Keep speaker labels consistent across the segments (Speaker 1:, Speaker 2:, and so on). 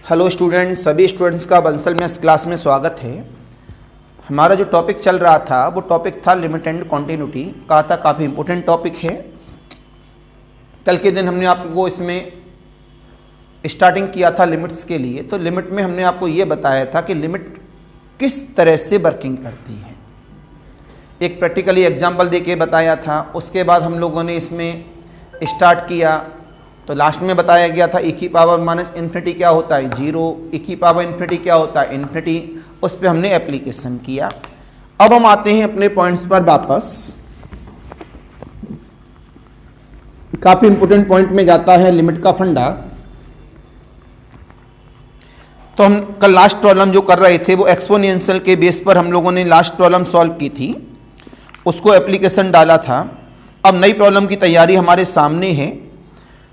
Speaker 1: Hello students, सभी students का बंसल में इस क्लास में स्वागत है। हमारा जो टॉपिक चल रहा था वो टॉपिक था लिमिट एंड कॉन्टिन्यूटी। कहा था काफ़ी इंपॉर्टेंट टॉपिक है। कल के दिन हमने आपको इसमें स्टार्टिंग किया था लिमिट्स के लिए। तो लिमिट में हमने आपको ये बताया था कि लिमिट किस तरह से वर्किंग करती है। एक प्रैक्टिकली एग्जाम्पल दे के बताया था। उसके बाद हम लोगों ने इसमें स्टार्ट किया तो लास्ट में बताया गया था e की पावर माइनस इन्फिनिटी क्या होता है, जीरो। e की पावर इन्फिनिटी क्या होता है, इन्फिनिटी। उस पर हमने एप्लीकेशन किया। अब हम आते हैं अपने पॉइंट्स पर वापस। काफी इंपोर्टेंट पॉइंट में जाता है लिमिट का फंडा। तो हम कल लास्ट प्रॉब्लम जो कर रहे थे वो एक्सपोनेंशियल के बेस पर हम लोगों ने लास्ट प्रॉब्लम सॉल्व की थी, उसको एप्लीकेशन डाला था। अब नई प्रॉब्लम की तैयारी हमारे सामने है।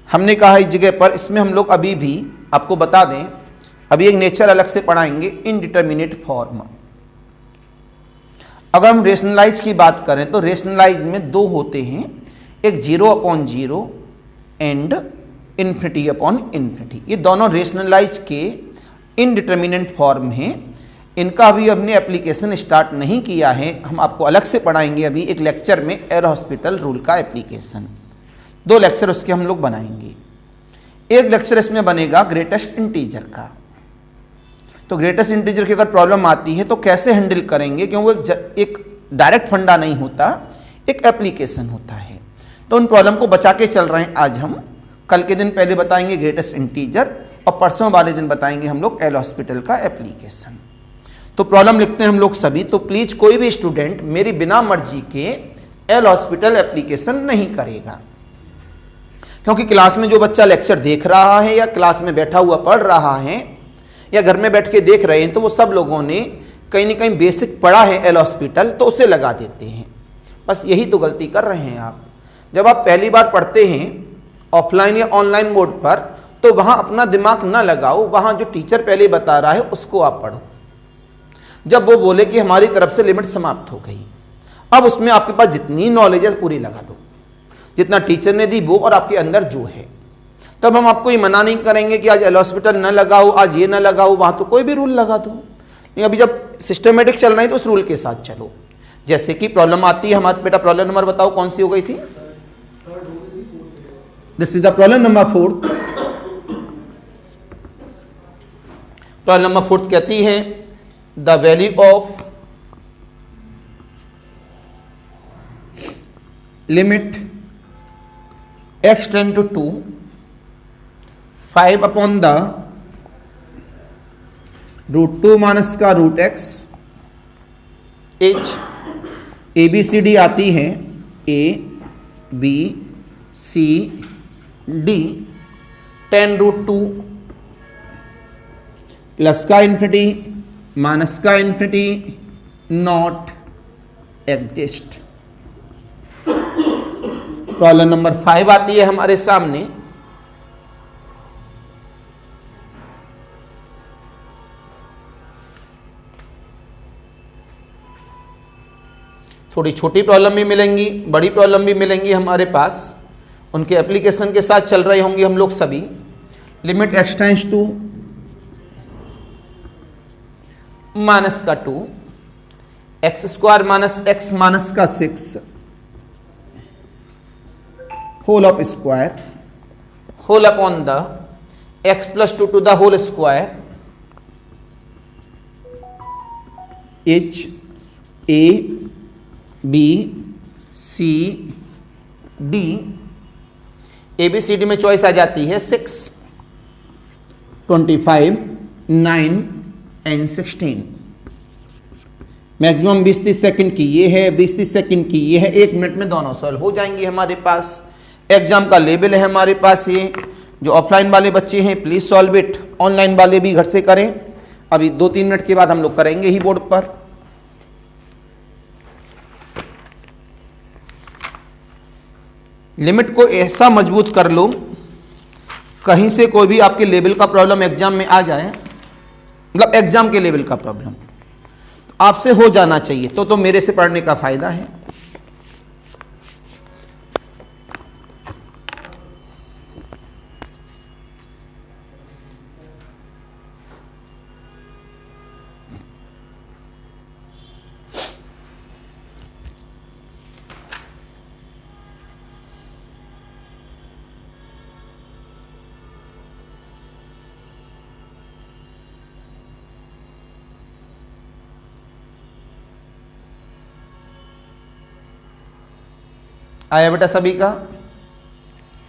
Speaker 1: हमने कहा इस जगह पर इसमें हम लोग अभी भी आपको बता दें, अभी एक नेचर अलग से पढ़ाएंगे, इनडिटरमिनेट फॉर्म। अगर हम रेशनलाइज की बात करें तो रेशनलाइज में दो होते हैं, एक 0/0 एंड इन्फिनिटी/इन्फिनिटी। ये दोनों रेशनलाइज के इनडिटरमिनेट फॉर्म हैं। इनका अभी हमने एप्लीकेशन स्टार्ट नहीं किया है, हम आपको अलग से पढ़ाएंगे अभी एक लेक्चर में एल हॉस्पिटल रूल का एप्लीकेशन। दो लेक्चर उसके हम लोग बनाएंगे। एक लेक्चर इसमें बनेगा ग्रेटेस्ट इंटीजर का। तो ग्रेटेस्ट इंटीजर की अगर प्रॉब्लम आती है तो कैसे हैंडल करेंगे, क्योंकि एक डायरेक्ट फंडा नहीं होता, एक एप्लीकेशन होता है। तो उन प्रॉब्लम को बचा के चल रहे हैं आज हम। कल के दिन पहले बताएंगे ग्रेटेस्ट इंटीजर और परसों वाले दिन बताएंगे हम लोग एल हॉस्पिटल का एप्लीकेशन। तो प्रॉब्लम लिखते हैं हम लोग सभी। तो प्लीज कोई भी स्टूडेंट मेरी बिना मर्जी के एल हॉस्पिटल एप्लीकेशन नहीं करेगा, क्योंकि क्लास में जो बच्चा लेक्चर देख रहा है या क्लास में बैठा हुआ पढ़ रहा है या घर में बैठ के देख रहे हैं, तो वो सब लोगों ने कहीं ना कहीं बेसिक पढ़ा है एल हॉस्पिटल, तो उसे लगा देते हैं। बस यही तो गलती कर रहे हैं आप। जब आप पहली बार पढ़ते हैं ऑफलाइन या ऑनलाइन मोड पर, तो वहाँ अपना दिमाग ना लगाओ, वहाँ जो टीचर पहले बता रहा है उसको आप पढ़ो। जब वो बोले कि हमारी तरफ से लिमिट समाप्त हो गई, अब उसमें आपके पास जितनी नॉलेज है पूरी लगा दो, जितना टीचर ने दी वो और आपके अंदर जो है। तब हम आपको ये मना नहीं करेंगे कि आज एल हॉस्पिटल न लगाओ, आज ये न लगाओ, वहां तो कोई भी रूल लगा दो। लेकिन अभी जब सिस्टमेटिक चल रहा है तो उस रूल के साथ चलो। जैसे कि प्रॉब्लम आती है हमारे, बेटा प्रॉब्लम नंबर बताओ कौन सी हो गई थी। This is the problem number 4। Problem number 4 कहती है the value of limit x tend to 2 5 upon the √2 minus का √x h ABCD आती है A B C D 10√2 plus का इन्फिनिटी माइनस का infinity not exist. Problem number 5 आती है हमारे सामने। थोड़ी छोटी प्रॉब्लम भी मिलेंगी, बड़ी प्रॉब्लम भी मिलेंगी हमारे पास, उनके एप्लीकेशन के साथ चल रहे होंगे हम लोग सभी। Limit x tends to minus का 2 x² माइनस x माइनस का 6 whole of square whole upon the x plus 2 to the whole square h A B C D। ABCD में चॉइस आ जाती है 6, 25, 9 एंड 16। मैक्सिमम 20-30 सेकंड की ये है, 20-30 second की ये है। 1 मिनट में दोनों सॉल्व हो जाएंगे हमारे पास। एग्जाम का लेवल है हमारे पास ये। जो ऑफलाइन वाले बच्चे हैं प्लीज सॉल्व इट, ऑनलाइन वाले भी घर से करें। अभी 2-3 मिनट के बाद हम लोग करेंगे ही बोर्ड पर। लिमिट को ऐसा मजबूत कर लो कहीं से कोई भी आपके लेवल का प्रॉब्लम एग्जाम में आ जाए, मतलब एग्जाम के लेवल का प्रॉब्लम तो आपसे हो जाना चाहिए। तो मेरे से पढ़ने का फायदा है। आया बेटा सभी का?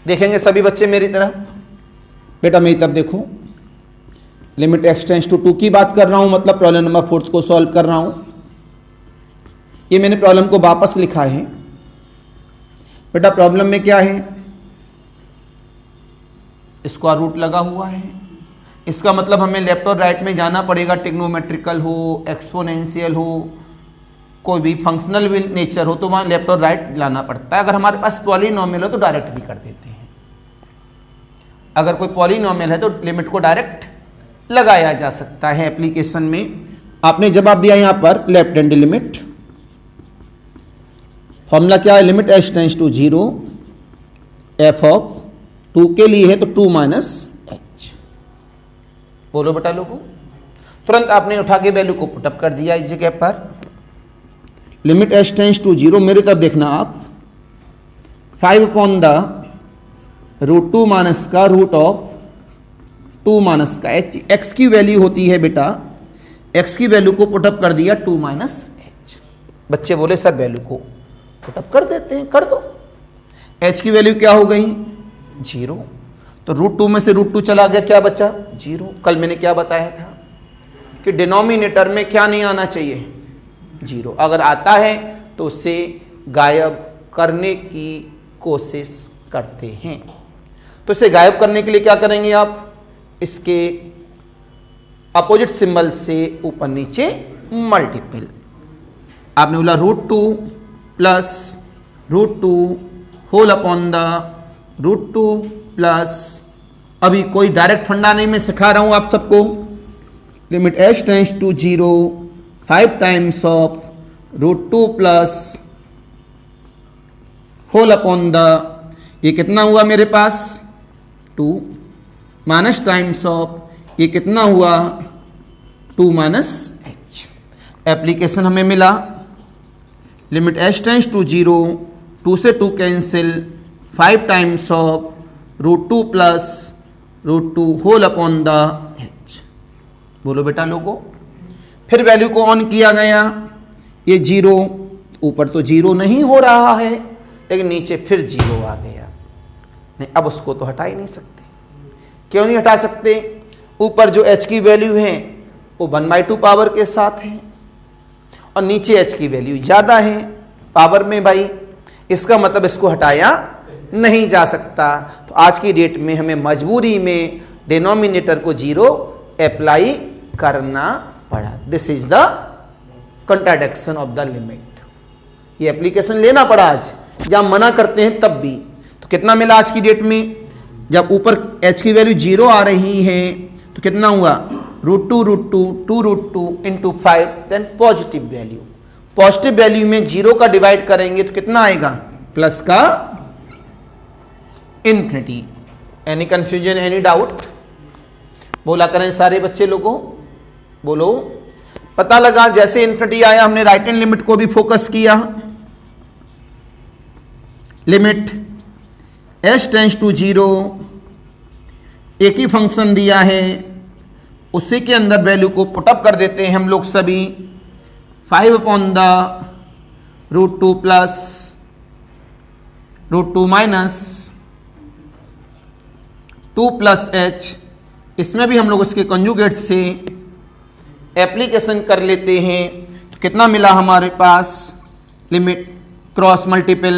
Speaker 1: देखेंगे सभी बच्चे मेरी तरफ। बेटा मेरी तरफ देखो, लिमिट x टेंड्स टू 2 की बात कर रहा हूं, मतलब प्रॉब्लम नंबर 4 को सॉल्व कर रहा हूं। ये मैंने प्रॉब्लम को वापस लिखा है। बेटा प्रॉब्लम में क्या है? स्क्वायर रूट लगा हुआ है। इसका मतलब हमें लेफ्ट और राइट में जाना पड़ेगा, ट्रिग्नोमेट्रिकल हो, एक्सपोनेंशियल हो, कोई भी फंक्शनल भी नेचर हो तो वहां लेफ्ट और राइट लाना पड़ता है। अगर हमारे पास पॉलीनोमियल हो तो डायरेक्ट भी कर देते हैं। अगर कोई पॉलीनोमियल है तो लिमिट को डायरेक्ट लगाया जा सकता है। एप्लीकेशन में आपने जवाब दिया यहां पर लेफ्ट हैंड लिमिट। फॉर्मूला क्या है? Limit h tends to 0 f of 2 के लिए है तो 2 माइनस h। बोलो बेटा लोगों, तुरंत आपने उठा के वैल्यू को पुटअप कर दिया इस जगह पर। लिमिट h टेंड्स टू 0, मेरी तरफ देखना आप, 5 अपॉन द रूट 2 माइनस का रूट ऑफ 2 माइनस का h। x की वैल्यू होती है बेटा, x की वैल्यू को पुटअप कर दिया 2 माइनस h। बच्चे बोले सर वैल्यू को पुटअप कर देते हैं, कर दो। h की वैल्यू क्या हो गई? 0। तो रूट 2 में से रूट 2 चला गया, क्या बचा? 0। कल मैंने क्या बताया था कि डिनोमिनेटर में क्या नहीं आना चाहिए? 0। अगर आता है तो उसे गायब करने की कोशिश करते हैं। तो इसे गायब करने के लिए क्या करेंगे आप? इसके अपोजिट सिंबल से ऊपर नीचे मल्टीपल। आपने बोला root 2 plus root 2 whole upon the root 2 plus, अभी कोई डायरेक्ट फंडा नहीं, मैं सिखा रहा हूं आप सबको। Limit h tends to 0 5 times of root 2 plus whole upon the, ये कितना हुआ मेरे पास? 2 माइनस टाइम्स ऑफ, ये कितना हुआ? 2 माइनस h। एप्लीकेशन हमें मिला लिमिट h टेंड्स टू 0, 2 से 2 cancel, 5 times of root 2 plus root 2 whole upon the h। बोलो बेटा लोगों, फिर वैल्यू को ऑन किया गया, ये 0, ऊपर तो 0 नहीं हो रहा है लेकिन नीचे फिर 0 आ गया। नहीं, अब उसको तो हटा ही नहीं सकते। क्यों नहीं हटा सकते? ऊपर जो h की वैल्यू है वो 1/2 पावर के साथ है और नीचे h की वैल्यू ज़्यादा है पावर में भाई, इसका मतलब इसको हटाया नहीं जा सकता। तो आज की डेट में हमें मजबूरी में डिनोमिनेटर को 0 अप्लाई करना पड़ा। This is the contradiction of the limit. ये एप्लीकेशन लेना पड़ा आज, जब मना करते हैं तब भी। तो कितना मिला आज की डेट में? जब ऊपर h की वैल्यू 0 आ रही है तो कितना हुआ? Root 2 root 2 2 root 2 into 5, then positive value. Positive value में 0 का डिवाइड करेंगे तो कितना आएगा? प्लस का infinity. Any confusion, any doubt? बोला करें सारे बच्चे लोगों, बोलो। पता लगा जैसे इन्फिनिटी आया हमने राइट हैंड लिमिट को भी फोकस किया। लिमिट h टेंड्स टू 0, एक ही फंक्शन दिया है, उसी के अंदर वैल्यू को पुटअप कर देते हैं हम लोग सभी। 5 upon the root 2 plus root 2 minus 2 plus h। इसमें भी हम लोग उसके कंजुगेट से एप्लीकेशन कर लेते हैं तो कितना मिला हमारे पास? Limit cross multiple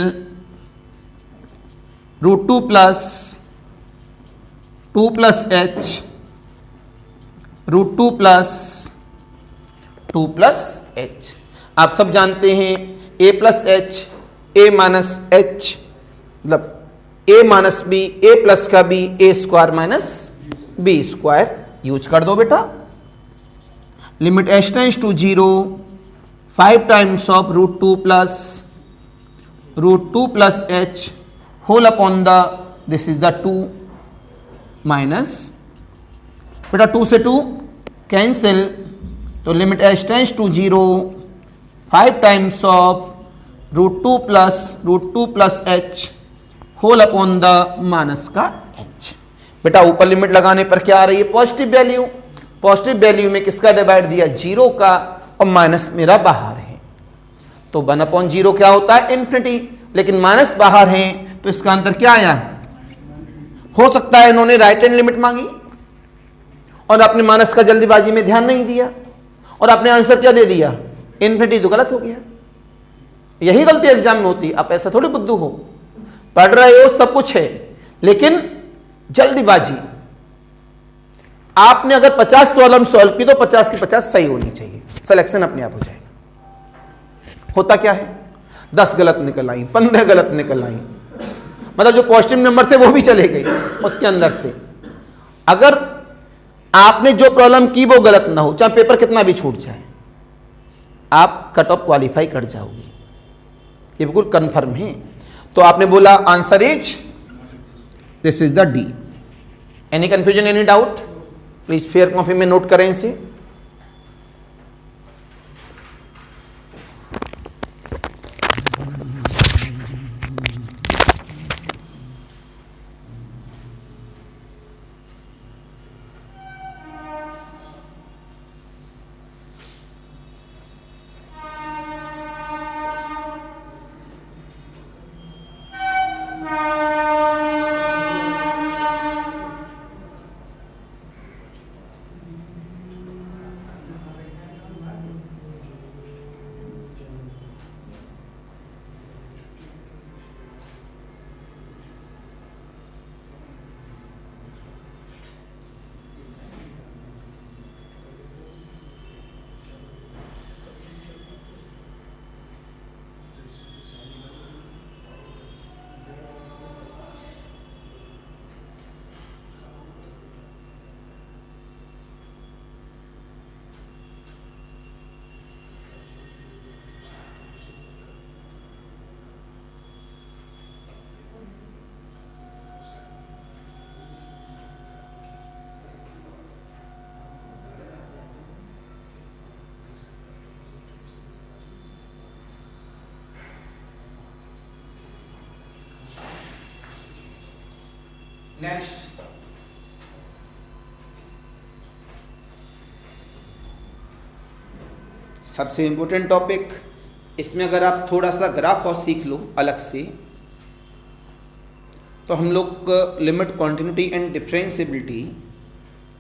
Speaker 1: root 2 plus h root 2 plus h। आप सब जानते हैं a plus h, a minus h, मतलब a minus b, a plus का b, a square minus b square. Use कर दो बेटा। Limit h tends to 0 5 times of root 2 plus h whole upon the, this is the 2 minus, बेटा 2 से 2 cancel, तो limit h tends to 0 5 times of root 2 plus h whole upon the minus का h। बेटा ऊपर limit लगाने पर क्या आ रही है? Positive value. पॉजिटिव वैल्यू में किसका डिवाइड दिया? 0 का, और माइनस मेरा बाहर है तो 1/0 क्या होता है? इन्फिनिटी। लेकिन माइनस बाहर है, तो इसका आंसर क्या आया? हो सकता है इन्होंने राइट हैंड लिमिट मांगी और आपने माइनस का जल्दीबाजी में ध्यान नहीं दिया और आपने आंसर क्या दे दिया? इन्फिनिटी। तो गलत हो गया। यही गलती एग्जाम में होती है। आप ऐसा थोड़ी बुद्धू हो, पढ़ रहे हो, सब कुछ है, लेकिन जल्दीबाजी। आपने अगर 50 प्रॉब्लम सॉल्व की तो 50 की 50 सही होनी चाहिए, सिलेक्शन अपने आप हो जाएगा। होता क्या है, 10 गलत निकल आई, 15 गलत निकल आई, मतलब जो पॉजिटिव नंबर थे वो भी चले गए उसके अंदर से। अगर आपने जो प्रॉब्लम की वो गलत ना हो, चाहे पेपर कितना भी छूट जाए, आप कट ऑफ क्वालिफाई कर जाओगे, ये बिल्कुल कंफर्म है। तो आपने बोला answer is, this is the D. Any confusion, any doubt? Please fair copy में नोट करें इसे। नेक्स्ट, सबसे इंपॉर्टेंट टॉपिक, इसमें अगर आप थोड़ा सा ग्राफ और सीख लो अलग से, तो हम लोग लिमिट, कॉन्टिन्यूटी एंड डिफरेंशिएबिलिटी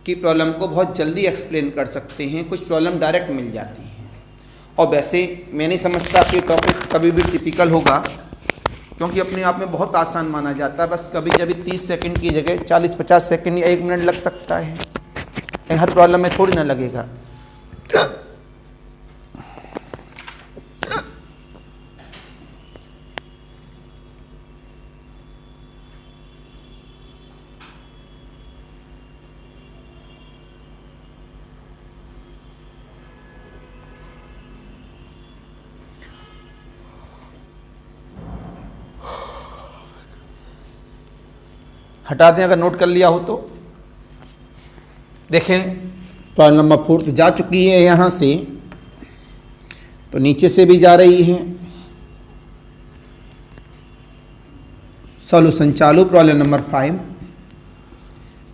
Speaker 1: की प्रॉब्लम को बहुत जल्दी एक्सप्लेन कर सकते हैं। कुछ प्रॉब्लम डायरेक्ट मिल जाती हैं, और वैसे मैं नहीं समझता कि टॉपिक कभी भी टिपिकल होगा, क्योंकि अपने आप में बहुत आसान माना जाता है। बस कभी कभी 30 सेकंड की जगह 40-50 सेकंड या 1 मिनट लग सकता है। हर प्रॉब्लम में थोड़ी ना लगेगा। हटा दें अगर नोट कर लिया हो तो। देखें प्रॉब्लम नंबर 4 जा चुकी है यहाँ से, तो नीचे से भी जा रही है। सॉल्यूशन चालू। प्रॉब्लम नंबर 5,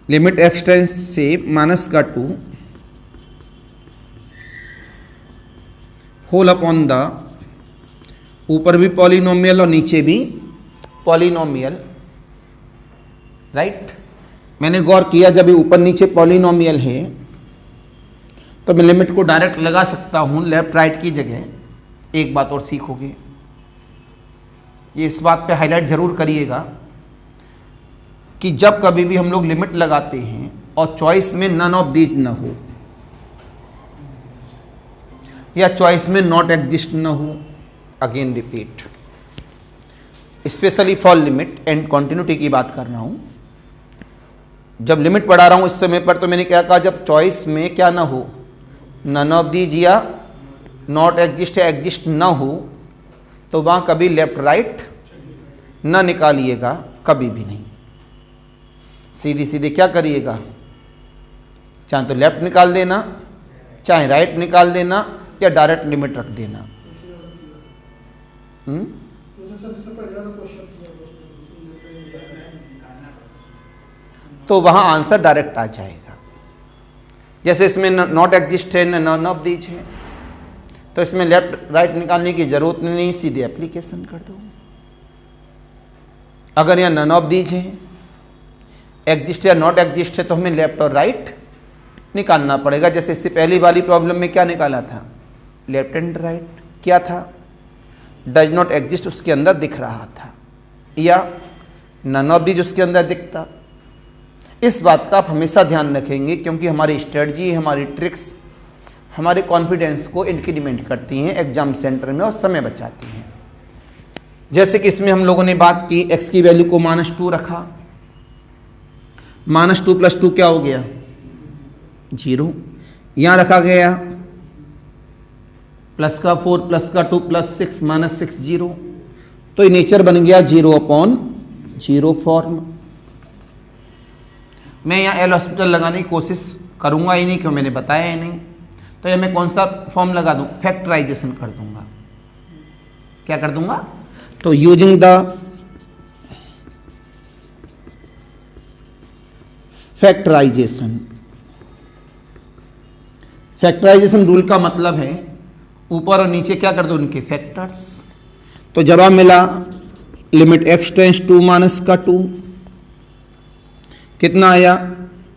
Speaker 1: लिमिट एक्सटेंस से माइनस का 2 होल अपॉन द, ऊपर भी पॉलिनोमियल और नीचे भी पॉलिनोमियल, राइट। मैंने गौर किया जब ये ऊपर नीचे पॉलिनोमियल है तो मैं लिमिट को डायरेक्ट लगा सकता हूँ लेफ्ट राइट की जगह। एक बात और सीखोगे, ये इस बात पे हाईलाइट जरूर करिएगा कि जब कभी भी हम लोग लिमिट लगाते हैं और चॉइस में नन ऑफ दीज न हो या चॉइस में नॉट एग्जिस्ट न हो, again repeat, specially for limit and continuity की बात कर रहा हूं। जब लिमिट पढ़ा रहा हूं इस समय पर, तो मैंने क्या कहा, जब चॉइस में क्या ना हो, नन ऑफ दीज या नॉट एग्जिस्ट या एग्जिस्ट ना हो, तो वहां कभी लेफ्ट राइट ना निकालिएगा, कभी भी नहीं। सीधी सीधे क्या करिएगा, चाहे तो लेफ्ट निकाल देना, चाहे राइट निकाल देना, या डायरेक्ट लिमिट रख देना। तो वहां आंसर डायरेक्ट आ जाएगा। जैसे इसमें नॉट एग्जिस्ट है, नन ऑफ दीज है, तो इसमें लेफ्ट राइट निकालने की जरूरत नहीं, सीधे एप्लीकेशन कर दो। अगर यहाँ नन ऑफ दीज है, एग्जिस्ट या नॉट एग्जिस्ट है, तो हमें लेफ्ट और राइट निकालना पड़ेगा। जैसे इससे पहली वाली प्रॉब्लम में क्या निकाला था, लेफ्ट एंड राइट। क्या था, डज नॉट एग्जिस्ट उसके अंदर दिख रहा था, या नन ऑफ दीज उसके अंदर दिखता। इस बात का आप हमेशा ध्यान रखेंगे, क्योंकि हमारी स्ट्रेटजी, हमारी ट्रिक्स हमारे कॉन्फिडेंस को इंक्रीमेंट करती हैं एग्जाम सेंटर में और समय बचाती हैं। जैसे कि इसमें हम लोगों ने बात की, x की वैल्यू को -2 रखा, -2 + 2 क्या हो गया, 0। यहाँ रखा गया +4 +2 +6 -6 0, तो ये नेचर बन गया 0/0 फॉर्म। मैं यहाँ एल हॉस्पिटल लगाने की कोशिश करूँगा ही नहीं, क्यों, मैंने बताया ही नहीं। तो ये मैं कौन सा फॉर्म लगा दूँ, फैक्टराइजेशन कर दूंगा। क्या कर दूंगा, तो using the factorization. Factorization rule का मतलब है ऊपर और नीचे क्या कर दो, उनके फैक्टर्स। तो जवाब मिला लिमिट x टेंस टू -2 कितना आया,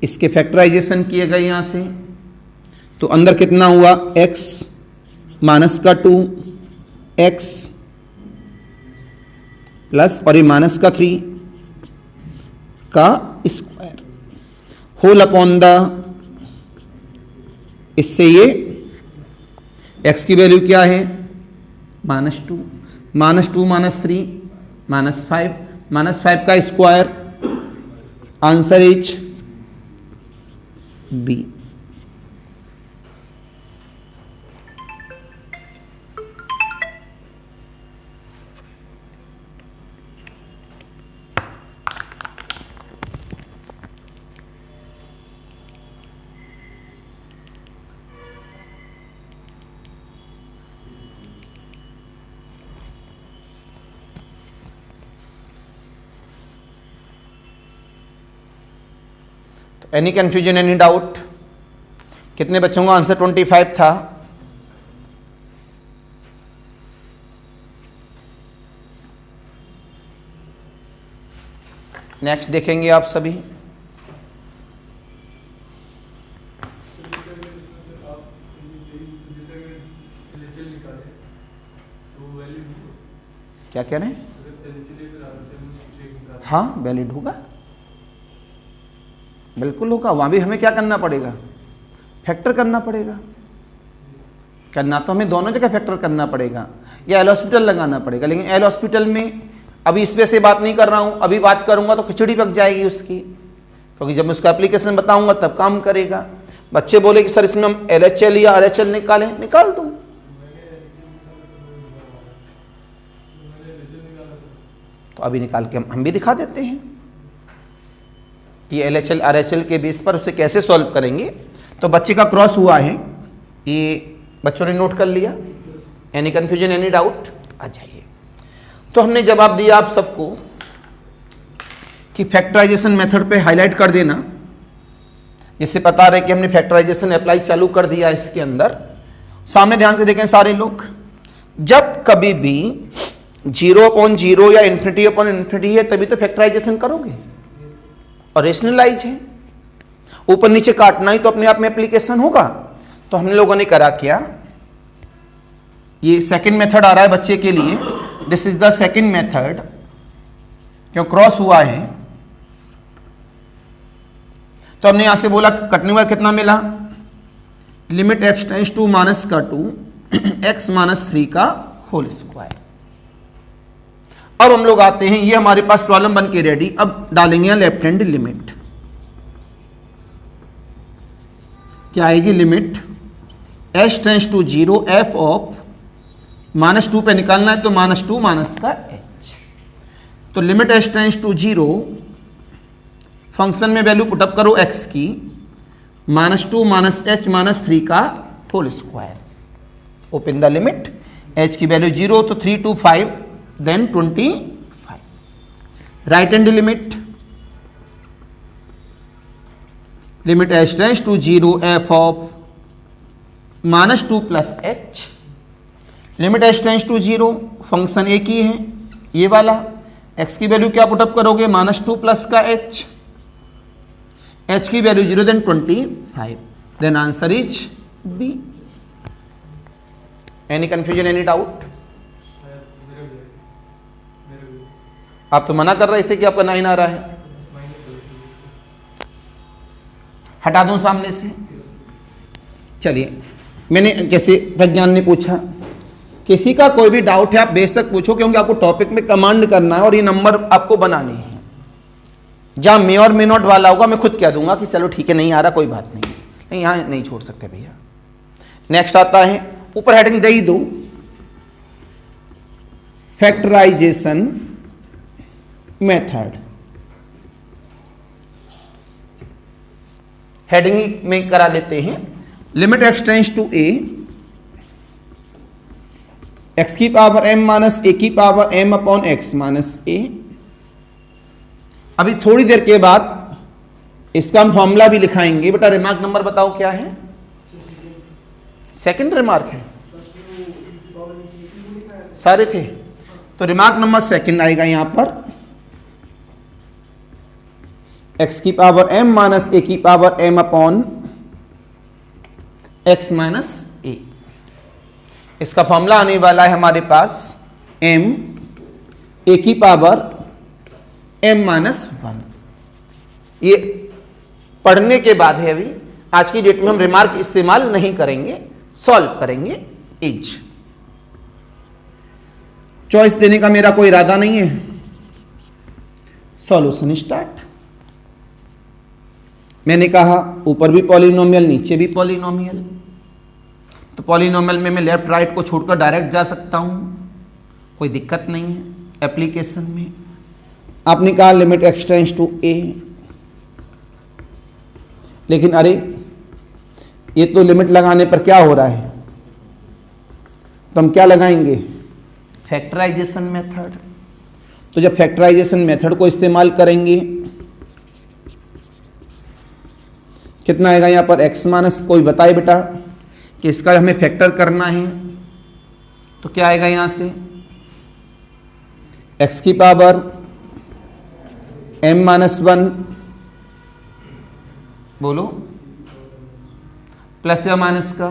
Speaker 1: इसके फैक्टराइजेशन किए गए यहाँ से, तो अंदर कितना हुआ, x -2 x प्लस और ये -3 का स्क्वायर होल अपॉन द, इससे ये x की वैल्यू क्या है, -2 -3 -5 का square, answer is B. Any confusion, any doubt? कितने बच्चों का आंसर 25 था? नेक्स्ट देखेंगे आप सभी। क्या कह रहे हैं? हाँ, वैलिड होगा, बिल्कुल होगा। वहां भी हमें क्या करना पड़ेगा, फैक्टर करना पड़ेगा। करना तो हमें दोनों जगह फैक्टर करना पड़ेगा, या एल हॉस्पिटल लगाना पड़ेगा। लेकिन एल हॉस्पिटल में अभी इस पे से बात नहीं कर रहा हूं, अभी बात करूंगा तो खिचड़ी पक जाएगी उसकी, क्योंकि जब मैं उसका एप्लीकेशन बताऊंगा तब काम करेगा। बच्चे बोले कि सर इसमें हम LHL या RHL निकालें, निकाल दूं। तो अभी निकाल के हम भी दिखा देते हैं कि LHL RHL के बेस पर उसे कैसे सॉल्व करेंगे। तो बच्चे का क्रॉस हुआ है, ये बच्चों ने नोट कर लिया। Any confusion, any doubt? आ जाइए। तो हमने जवाब दिया आप सबको कि फैक्टराइजेशन मेथड पे हाईलाइट कर देना, जिससे पता रहे कि हमने फैक्टराइजेशन अप्लाई चालू कर दिया इसके अंदर। सामने ध्यान से देखें सारे लोग, जब कभी भी 0/0 या ∞/∞ है तभी तो फैक्टराइजेशन करोगे, और रेशनलाइज है, ऊपर नीचे काटना ही तो अपने आप में एप्लीकेशन होगा। तो हम लोगों ने करा क्या, ये सेकंड मेथड आ रहा है बच्चे के लिए, this is the second method, क्यों क्रॉस हुआ है। तो हमने यहां से बोला कटने हुआ कितना मिला, limit x tends to -2 x -3 का होल स्क्वायर। अब हम लोग आते हैं, ये हमारे पास प्रॉब्लम बन के रेडी। अब डालेंगे लेफ्ट हैंड लिमिट, क्या आएगी, limit h tends to 0 f of -2 पे निकालना है तो -2 माइनस का h। तो limit h tends to 0, function में वैल्यू पुटअप करो x की, -2 माइनस h -3 का whole square. Open the limit, h की वैल्यू 0 तो 3 to 5 then 25। Right hand limit, limit h tends to 0 f of -2 plus h, limit h tends to 0, function एक ही है ये वाला, x की वैल्यू क्या पुटअप करोगे, -2 प्लस का h, h की value 0 then 25, then answer is B। Any confusion, any doubt? आप तो मना कर रहे थे कि आपका 9 आ रहा है, हटा दूं सामने से? चलिए, मैंने जैसे प्रज्ञान ने पूछा, किसी का कोई भी डाउट है आप बेशक पूछो, क्योंकि आपको टॉपिक में कमांड करना है और ये नंबर आपको बनाने हैं। जहां मे और मे नॉट वाला होगा मैं खुद कह दूंगा कि चलो ठीक है नहीं आ रहा कोई बात नहीं, यहां नहीं छोड़ सकते भैया। नेक्स्ट आता है, ऊपर हेडिंग दे ही दो, फैक्टराइजेशन मेथड। हेडिंग में करा लेते हैं, limit x tends to a, x की पावर m माइनस a की power m upon x minus a। अभी थोड़ी देर के बाद इसका हम फॉर्मूला भी लिखाएंगे। बेटा रिमार्क नंबर बताओ क्या है? सेकंड रिमार्क है, सारे थे तो रिमार्क नंबर सेकंड आएगा यहां पर, x की पावर m माइनस a की power m upon x minus a। इसका फॉर्मूला आने वाला है हमारे पास m a की पावर m माइनस 1। ये पढ़ने के बाद है, अभी आज की डेट में हम रिमार्क इस्तेमाल नहीं करेंगे, सॉल्व करेंगे इज। चॉइस देने का मेरा कोई इरादा नहीं है। Solution start. मैंने कहा ऊपर भी पॉलिनोमियल नीचे भी पॉलिनोमियल, तो पॉलिनोमियल में मैं लेफ्ट राइट को छोड़कर डायरेक्ट जा सकता हूं, कोई दिक्कत नहीं है। एप्लीकेशन में आपने कहा limit x tends to a, लेकिन अरे ये तो लिमिट लगाने पर क्या हो रहा है, तो हम क्या लगाएंगे? Factorization method. तो जब फैक्टराइजेशन मेथड को इस्तेमाल करेंगे कितना आएगा यहां पर x माइनस, कोई बताए बेटा कि इसका हमें फैक्टर करना है, तो क्या आएगा यहां से? x की पावर m माइनस 1, बोलो प्लस या माइनस का,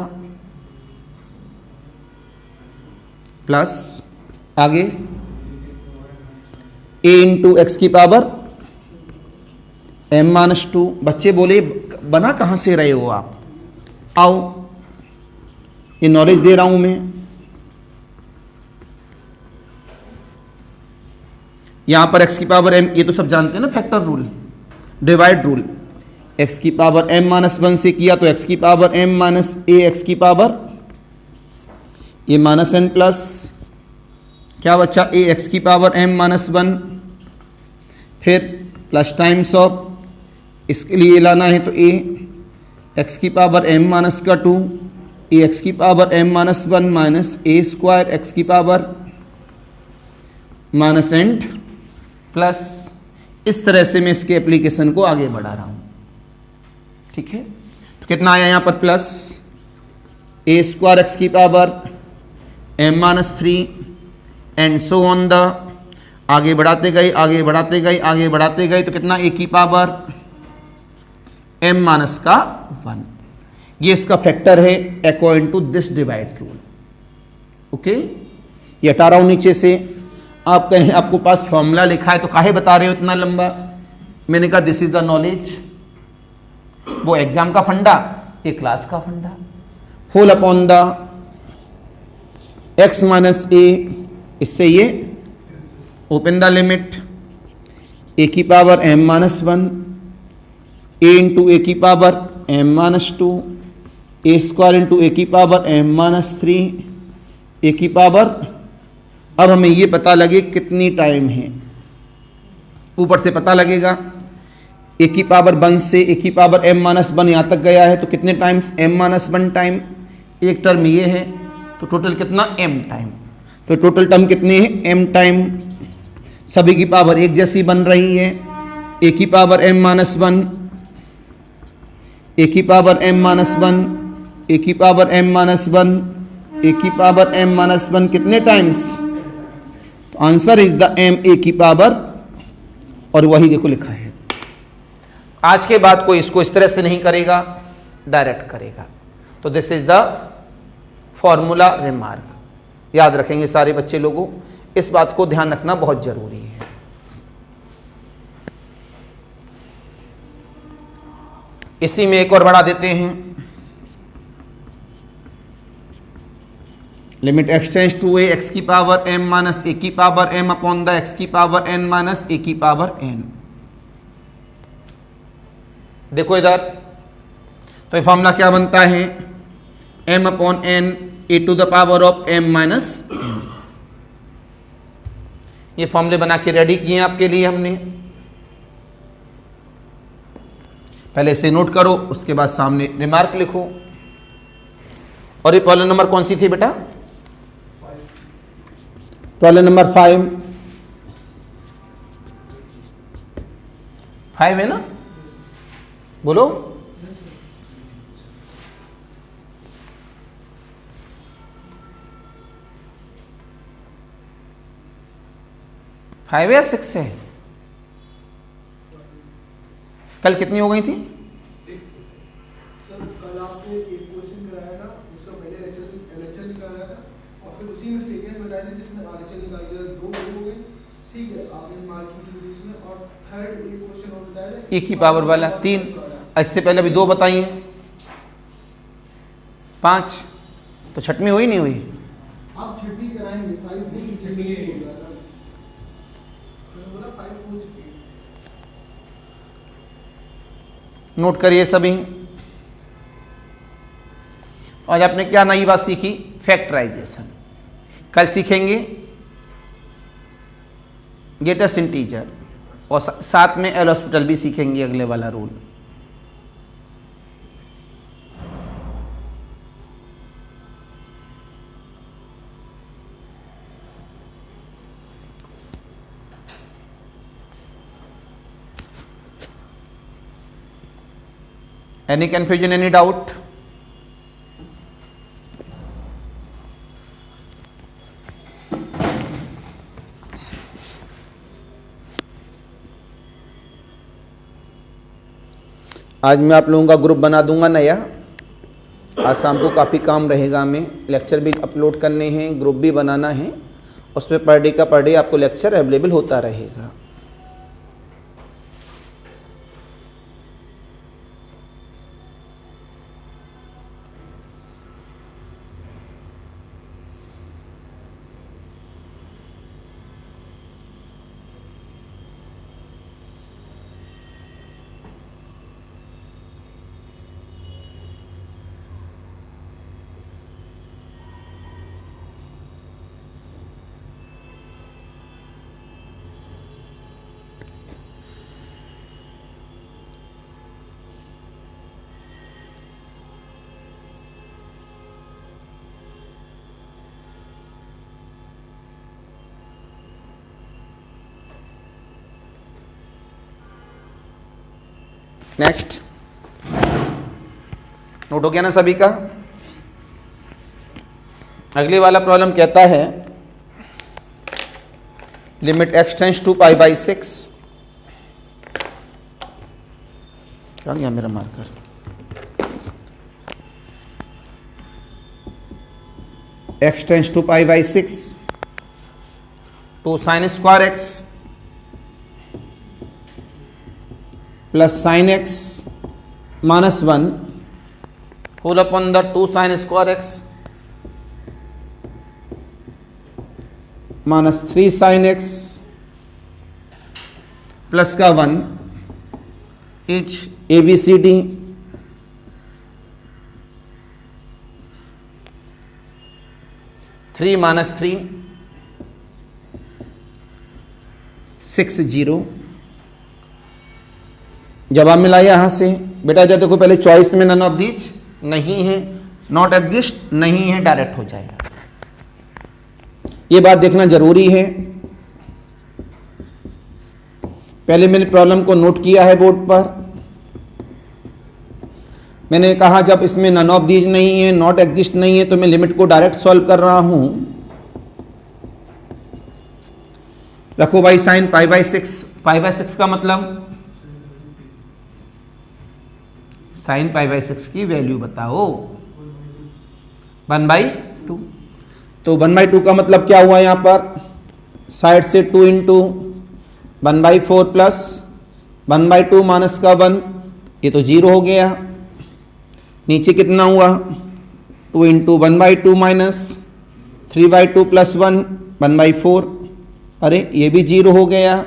Speaker 1: प्लस आगे a इंटू एक्स की पावर m माइनस 2। बच्चे बोले बना कहां से रहे हो आप, आओ ये नॉलेज दे रहा हूं मैं। यहां पर x की पावर m, ये तो सब जानते हैं ना factor rule, divide rule. x की पावर m माइनस 1 से किया तो x की power m minus a, x की पावर ये माइनस n प्लस क्या बच्चा a, x की पावर m माइनस 1, फिर प्लस टाइम्स ऑफ इसके लिए लाना है तो a x की पावर m माइनस का 2, a x की power m minus 1 minus a square x की पावर माइनस एंड प्लस। इस तरह से मैं इसके एप्लीकेशन को आगे बढ़ा रहा हूं, ठीक है। तो कितना आया यहां पर प्लस a स्क्वायर x की power m minus 3 and so on the, आगे बढ़ाते गए आगे बढ़ाते गए आगे बढ़ाते गए, तो कितना a की पावर m माइनस का 1। ये इसका फैक्टर है according to this divide rule, okay. ये हटा रहा हूं नीचे से। आप कहें आपको पास फॉर्मूला लिखा है तो काहे बता रहे हो इतना लंबा? मैंने कहा दिस इज द नॉलेज, वो एग्जाम का फंडा, ये क्लास का फंडा। Whole upon the x minus a, इससे ये ओपन द लिमिट a की power m minus 1, a into A की power m minus 2, a square into A की पावर m माइनस 3, a की पावर। अब हमें ये पता लगे कितनी टाइम है, ऊपर से पता लगेगा a की पावर 1 से a की पावर m माइनस 1 यहाँ तक गया है, तो कितने टाइम्स m माइनस 1 टाइम, एक टर्म ये है तो टोटल कितना m टाइम, तो टोटल टर्म कितने हैं m टाइम। सभी की पावर एक जैसी बन रही है, a की पावर m माइनस 1, a की पावर m माइनस 1, a की पावर m माइनस 1, a की पावर m माइनस 1 कितने टाइम्स, तो answer is the m a की पावर, और वही देखो लिखा है। आज के बाद कोई इसको इस तरह से नहीं करेगा, डायरेक्ट करेगा। तो this is the formula remark. याद रखेंगे सारे बच्चे लोगों, इस बात को ध्यान रखना बहुत जरूरी है। इसी में एक और बढ़ा देते हैं, limit x tends to a x की पावर m माइनस a की power m upon the x की पावर n माइनस a की पावर n। देखो इधर, तो ये फॉर्मूला क्या बनता है, m upon n a to the power of m minus n। ये फॉर्मूले बना के रेडी किए आपके लिए हमने, पहले इसे नोट करो, उसके बाद सामने रिमार्क लिखो। और ये प्रॉब्लम नंबर कौन सी थी बेटा, प्रॉब्लम नंबर 5 है ना, बोलो। फाइव या 6 है, कल कितनी हो गई थी?
Speaker 2: सर कल आपने एक क्वेश्चन कराया था, उसका पहले एलएचएल निकाला था और फिर उसी में सेकंड बताया था जिसमें आरएचएल निकाल दिया, 2 हो गए, ठीक है, आपने मार्किंग की थी उसमें। और थर्ड एक क्वेश्चन और बताया था
Speaker 1: एक ही पावर वाला 3, इससे पहले भी 2 बताई हैं, 5, तो छठवीं हुई नहीं हुई?
Speaker 2: आप छठी कराएंगे, 5 हो चुकी है, बोला 5 हो चुकी है।
Speaker 1: नोट करिए सभी। आज आपने क्या नई बात सीखी, फैक्टराइजेशन। कल सीखेंगे ग्रेटेस्ट इंटीजर, और साथ में एल हॉस्पिटल भी सीखेंगे, अगले वाला rule. Any confusion, any doubt? आज मैं आप लोगों का ग्रुप बना दूंगा नया। आज शाम को काफ़ी काम रहेगा, हमें लेक्चर भी अपलोड करने हैं, ग्रुप भी बनाना है, उस पर पर डे आपको लेक्चर अवेलेबल होता रहेगा। नेक्स्ट, नोट हो गया ना सभी का? अगले वाला प्रॉब्लम कहता है limit x tends to pi by 6। क्या गया मेरा marker? x tends to pi by 6 two sine square x plus sine x minus 1 whole upon the 2 sine square x minus 3 sine x plus का 1 etch ABCD। Three minus 3 6 0। जवाब मिला यहां से बेटा, जब देखो पहले चॉइस में नन ऑफ दीज नहीं है, नॉट एग्जिस्ट नहीं है, डायरेक्ट हो जाएगा। ये बात देखना जरूरी है। पहले मैंने प्रॉब्लम को नोट किया है बोर्ड पर। मैंने कहा जब इसमें नन ऑफ दीज नहीं है, नॉट एग्जिस्ट नहीं है, तो मैं लिमिट को डायरेक्ट सॉल्व कर रहा हूं। रखो भाई sine pi by 6, pi by 6 का मतलब साइन पाई बाई 6 की वैल्यू बताओ, 1/2। तो 1/2 का मतलब क्या हुआ यहाँ पर, साइड से 2 इंटू 1/4 प्लस 1/2 माइनस का 1, ये तो 0 हो गया। नीचे कितना हुआ, 2 इंटू 1/2 माइनस 3/2 प्लस 1 1/4, अरे ये भी 0 हो गया।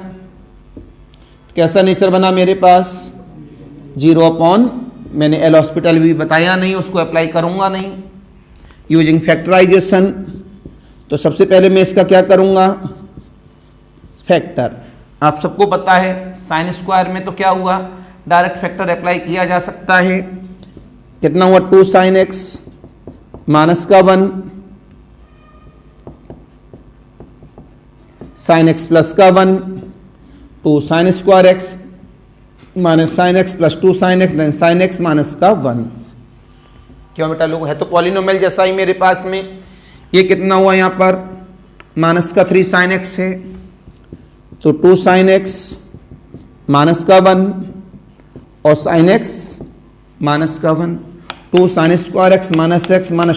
Speaker 1: कैसा नेचर बना मेरे पास, 0 अपॉन, मैंने एल हॉस्पिटल भी बताया नहीं, उसको अप्लाई करूंगा नहीं। यूजिंग फैक्टराइजेशन, तो सबसे पहले मैं इसका क्या करूंगा, फैक्टर। आप सबको पता है साइन स्क्वायर में तो क्या हुआ, डायरेक्ट फैक्टर अप्लाई किया जा सकता है। कितना हुआ, 2 साइन एक्स माइनस का 1 साइन एक्स प्लस का 1, 2 sine square x minus sine x plus 2 sine x then sine x minus का 1। क्यों बेटा लोग, है तो पॉलिनोमियल जैसा ही मेरे पास में। ये कितना हुआ यहाँ पर, माइनस का 3 साइन एक्स है, तो 2 साइन एक्स माइनस का 1 और साइन एक्स माइनस का 1, 2 sine square x minus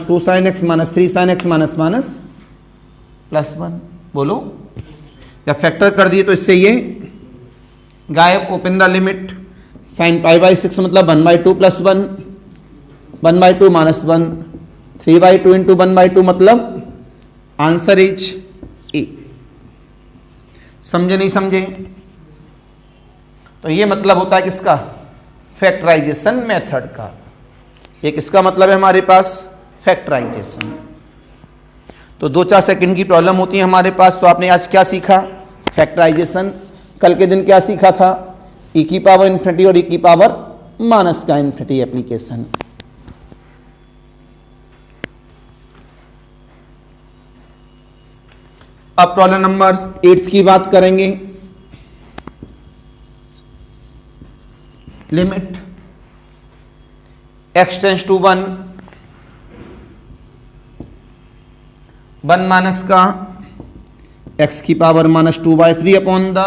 Speaker 1: 2 sine x minus 3 sign x minus minus plus 1। बोलो, जब फैक्टर कर दिए तो इससे ये गायब। Open the limit, sine pi by 6 मतलब 1/2 प्लस 1, 1/2 माइनस 1, 3/2 इंटू 1/2 मतलब आंसर इज ए। समझे नहीं समझे, तो ये मतलब होता है किसका, फैक्टराइजेशन मेथड का। एक इसका मतलब है हमारे पास फैक्टराइजेशन। तो 2-4 सेकंड की प्रॉब्लम होती है हमारे पास। तो आपने आज क्या सीखा, फैक्टराइजेशन। कल के दिन क्या सीखा था, ई की पावर इन्फिनिटी और ई की पावर माइनस का इन्फिनिटी एप्लीकेशन। अब प्रॉब्लम नंबर 8 की बात करेंगे। Limit x tends to 1 minus का x की power minus 2/3 upon the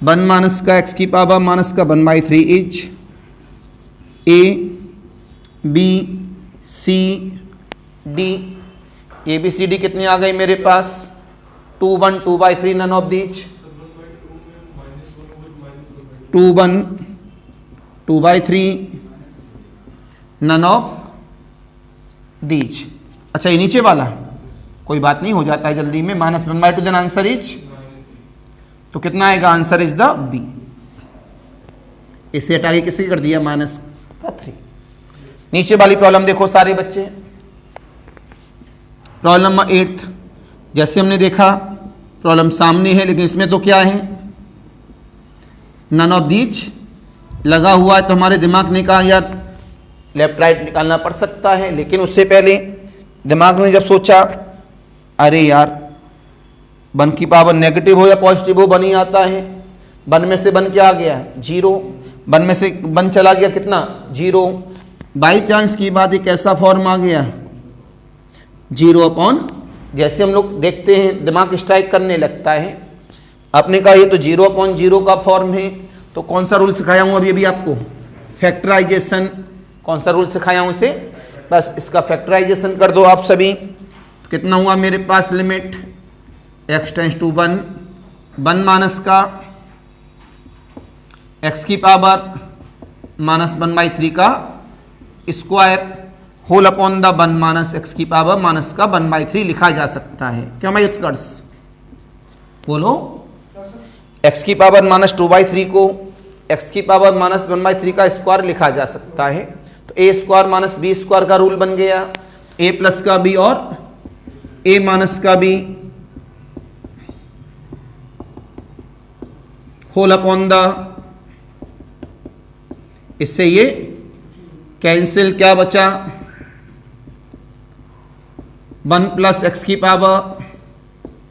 Speaker 1: 1 minus का x की पावर माइनस का 1/3 is a b c d। A B C D कितनी आ गई मेरे पास, 2 1 2/3, none of these 2 1 2/3, none of these. अच्छा ये नीचे वाला कोई बात नहीं, हो जाता है जल्दी में, -1/2 देन आंसर इज, तो कितना आएगा, आंसर इज द बी। इसे हटा के किसकी कर दिया, -3। नीचे वाली प्रॉब्लम देखो सारे बच्चे, प्रॉब्लम नंबर 8। जैसे हमने देखा प्रॉब्लम सामने है, लेकिन इसमें तो क्या है, नन ऑफ दीज लगा हुआ है। तो हमारे दिमाग ने कहा यार लेफ्ट राइट निकालना पड़ सकता है, लेकिन उससे पहले दिमाग ने जब सोचा अरे यार 1 की पावर नेगेटिव हो या पॉजिटिव हो 1 ही आता है, 1 में से 1 क्या आ गया, 0, 1 में से 1 चला गया कितना, 0। बाई चांस की बात एक ऐसा फॉर्म आ गया 0 अपॉन, जैसे हम लोग देखते हैं दिमाग स्ट्राइक करने लगता है। आपने कहा ये तो 0/0 का फॉर्म है, तो कौन सा रूल सिखाया हूँ अभी आपको, फैक्टराइजेशन। कौन सा रूल सिखाया हूँ इसे, बस इसका फैक्टराइजेशन कर दो आप सभी। तो कितना हुआ मेरे पास, limit x tends to 1 minus का x की पावर -1/3 का square whole upon the 1 minus x की पावर माइनस का 1/3 लिखा जा सकता है। क्यों भाई उत्कर्ष, बोलो, x की पावर -2/3 को x की पावर -1/3 का स्क्वायर लिखा जा सकता है। तो a square minus b square का रूल बन गया, a प्लस का b और a माइनस का b होल अपॉन द, इससे ये कैंसिल, क्या बचा 1 प्लस x की पावर,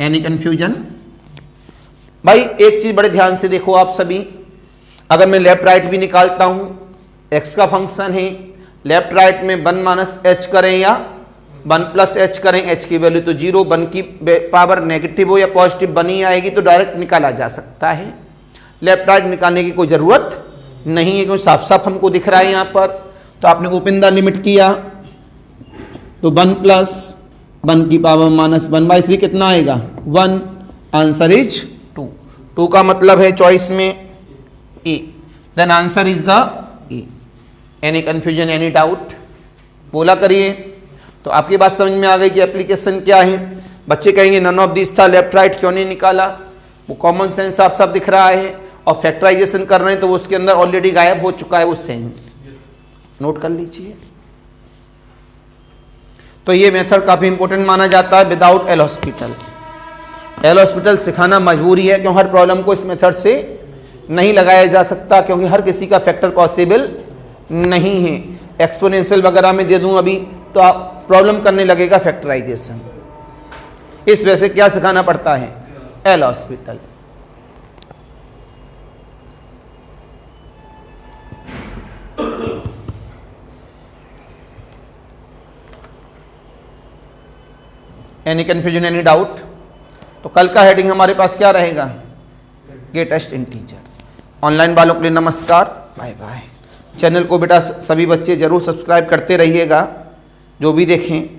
Speaker 1: एनी कंफ्यूजन। भाई एक चीज बड़े ध्यान से देखो आप सभी, अगर मैं लेफ्ट राइट भी निकालता हूं, x का फंक्शन है, लेफ्ट राइट में 1 माइनस h करें या 1 प्लस एच करें, एच की वैल्यू तो 0, 1 की पावर नेगेटिव हो या पॉजिटिव बनी आएगी तो डायरेक्ट निकाला जा सकता है। लेफ्ट राइट निकालने की कोई ज़रूरत नहीं है क्योंकि साफ साफ हमको दिख रहा है यहाँ पर। तो आपने ओपन द लिमिट किया तो 1 प्लस 1 की पावर -1/3 कितना आएगा 1, आंसर इज 2। 2 का मतलब है चॉइस में A, then answer is the A. Any confusion, any doubt, बोला करिए। तो आपकी बात समझ में आ गई कि एप्लीकेशन क्या है। बच्चे कहेंगे नन ऑफ दिस था, लेफ्ट राइट क्यों नहीं निकाला, वो कॉमन सेंस साफ साफ दिख रहा है और फैक्टराइजेशन कर रहे हैं तो वो उसके अंदर ऑलरेडी गायब हो चुका है वो सेंस, नोट कर लीजिए। तो ये मेथड काफी इंपॉर्टेंट माना जाता है without L hospital. L hospital सिखाना मजबूरी है क्यों हर प्रॉब्लम को इस मेथड से नहीं लगाया जा सकता क्योंकि हर किसी का फैक्टर पॉसिबल नहीं है। एक्सपोनेंशियल वगैरह में दे दूं अभी तो आप प्रॉब्लम करने लगेगा फैक्टराइजेशन। इस वजह से क्या सिखाना पड़ता है L hospital. Any confusion, any doubt. तो कल का हेडिंग हमारे पास क्या रहेगा ग्रेटेस्ट इंटीजर। ऑनलाइन वालों के लिए नमस्कार, बाय बाय। चैनल को बेटा सभी बच्चे जरूर सब्सक्राइब करते रहिएगा जो भी देखें।